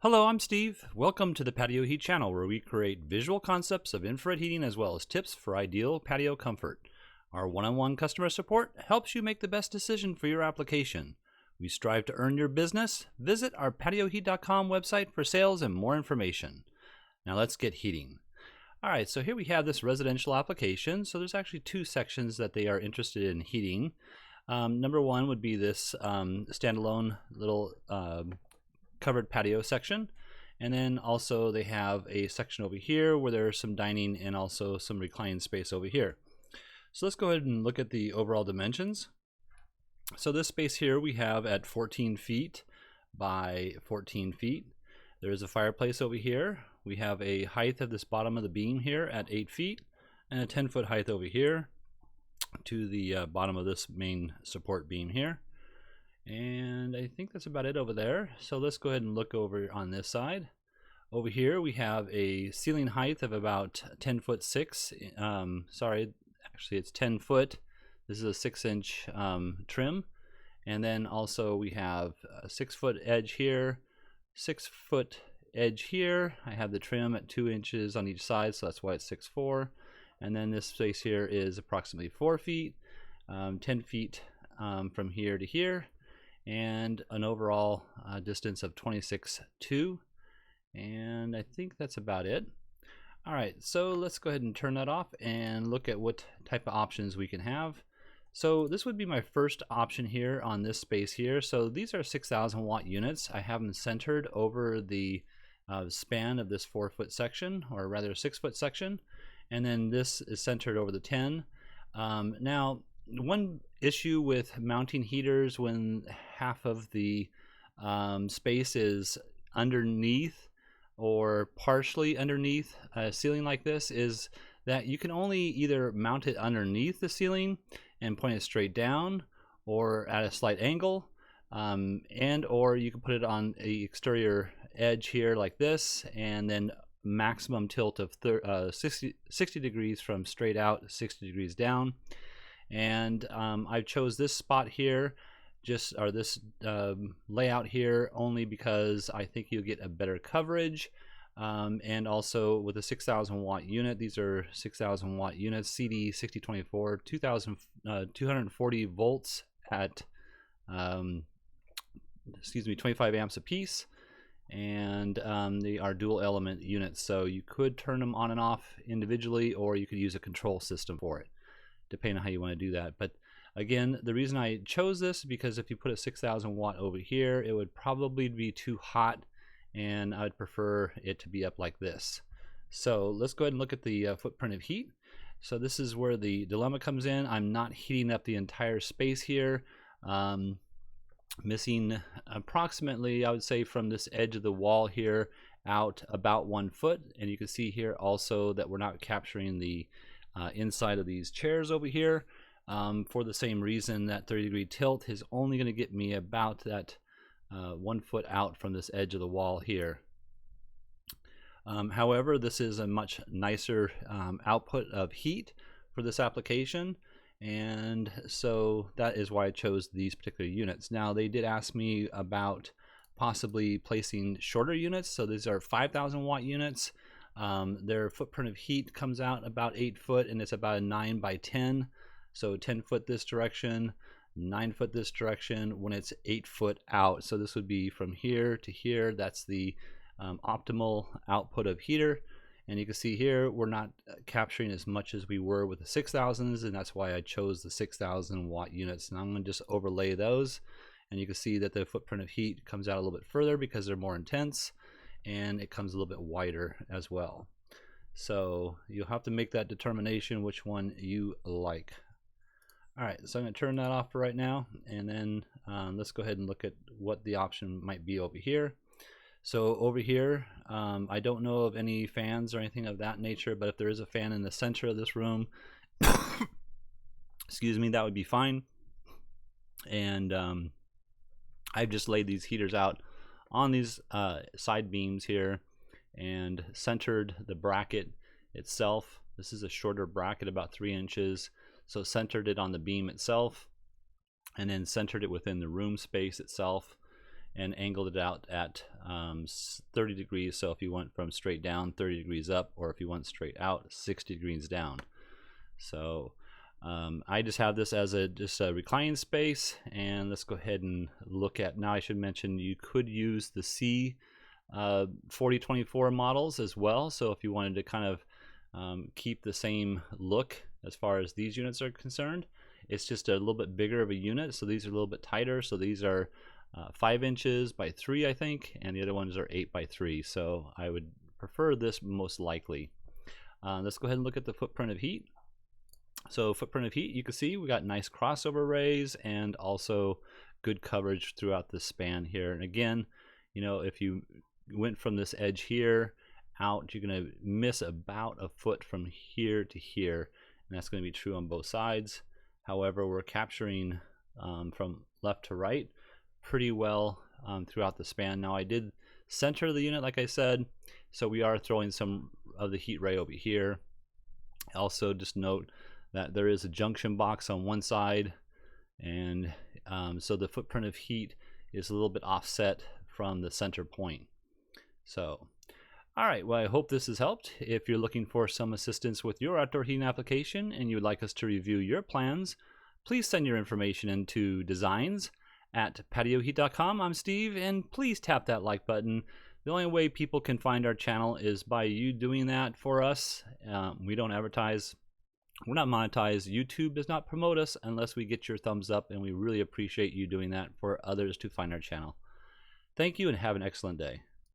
Hello, I'm Steve. Welcome to the Patio Heat channel, where we create visual concepts of infrared heating as well as tips for ideal patio comfort. Our one-on-one customer support helps you make the best decision for your application. We strive to earn your business. Visit our patioheat.com website for sales and more information. Now let's get heating. All right, so here we have this residential application. So there's actually two sections that they are interested in heating. Number one would be this standalone little covered patio section, and then also they have a section over here where there's some dining and also some reclining space over here. So let's go ahead and look at the overall dimensions. So this space here we have at 14 feet by 14 feet. There's a fireplace over here. We have a height of this bottom of the beam here at 8 feet and a 10-foot height over here to the bottom of this main support beam here. And I think that's about it over there. So let's go ahead and look over on this side. Over here we have a ceiling height of about 10'6". Sorry, actually it's 10 foot. This is a 6-inch trim. And then also we have a 6-foot edge here, 6-foot edge here. I have the trim at 2 inches on each side, so that's why it's 6'4". And then this space here is approximately 4 feet, 10 feet from here to here, and an overall distance of 26.2, and I think that's about it. All right, so let's go ahead and turn that off and look at what type of options we can have. So this would be my first option here on this space here. So these are 6,000 watt units. I have them centered over the span of this 4-foot section, or rather 6-foot section, and then this is centered over the 10. Now, one issue with mounting heaters when half of the space is underneath or partially underneath a ceiling like this is that you can only either mount it underneath the ceiling and point it straight down, or at a slight angle, and or you can put it on the exterior edge here like this, and then maximum tilt of 60 degrees from straight out, 60 degrees down. And I chose this spot here, this layout here, only because I think you'll get a better coverage. And also with a 6,000 watt unit, these are 6,000 watt units, CD 6024, 240 volts at 25 amps a piece, and they are dual element units, so you could turn them on and off individually, or you could use a control system for it, depending on how you want to do that. But again, the reason I chose this is because if you put a 6,000 watt over here, it would probably be too hot, and I would prefer it to be up like this. So let's go ahead and look at the footprint of heat. So this is where the dilemma comes in. I'm not heating up the entire space here. Missing approximately, I would say, from this edge of the wall here out about 1 foot. And you can see here also that we're not capturing the inside of these chairs over here, for the same reason that 30-degree tilt is only going to get me about that 1 foot out from this edge of the wall here. However, this is a much nicer output of heat for this application, and so that is why I chose these particular units. Now, they did ask me about possibly placing shorter units, so these are 5,000 watt units. Their footprint of heat comes out about 8 foot, and it's about a 9 by 10, so 10 foot this direction, 9 foot this direction when it's 8 foot out. So this would be from here to here. That's the optimal output of heater. And you can see here we're not capturing as much as we were with the 6,000s, and that's why I chose the 6,000 watt units. And I'm going to just overlay those, and you can see that the footprint of heat comes out a little bit further because they're more intense, and it comes a little bit wider as well. So you'll have to make that determination which one you like. All right, so I'm going to turn that off for right now, and then let's go ahead and look at what the option might be over here. So over here, I don't know of any fans or anything of that nature, but if there is a fan in the center of this room, excuse me, that would be fine. And I've just laid these heaters out on these side beams here and centered the bracket itself. This is a shorter bracket, about 3 inches. So centered it on the beam itself, and then centered it within the room space itself. and angled it out at 30 degrees. So if you went from straight down 30 degrees up, or if you went straight out 60 degrees down. So I just have this as just a reclining space, and let's go ahead and look at, now I should mention you could use the C 4024 models as well. So if you wanted to kind of keep the same look as far as these units are concerned, it's just a little bit bigger of a unit. So these are a little bit tighter. So these are 5 inches by 3, I think, and the other ones are 8 by 3. So I would prefer this most likely. Let's go ahead and look at the footprint of heat. So footprint of heat, you can see we got nice crossover rays and also good coverage throughout the span here. And again, you know, if you went from this edge here out, you're going to miss about a foot from here to here, and that's going to be true on both sides. However, we're capturing from left to right pretty well throughout the span. Now I did center the unit, like I said, so we are throwing some of the heat ray over here. Also, just note that there is a junction box on one side, and so the footprint of heat is a little bit offset from the center point. So, all right, well, I hope this has helped. If you're looking for some assistance with your outdoor heating application and you would like us to review your plans, please send your information into designs@patioheat.com. I'm Steve, and please tap that like button. The only way people can find our channel is by you doing that for us. We don't advertise. We're not monetized. YouTube does not promote us unless we get your thumbs up, and we really appreciate you doing that for others to find our channel. Thank you, and have an excellent day.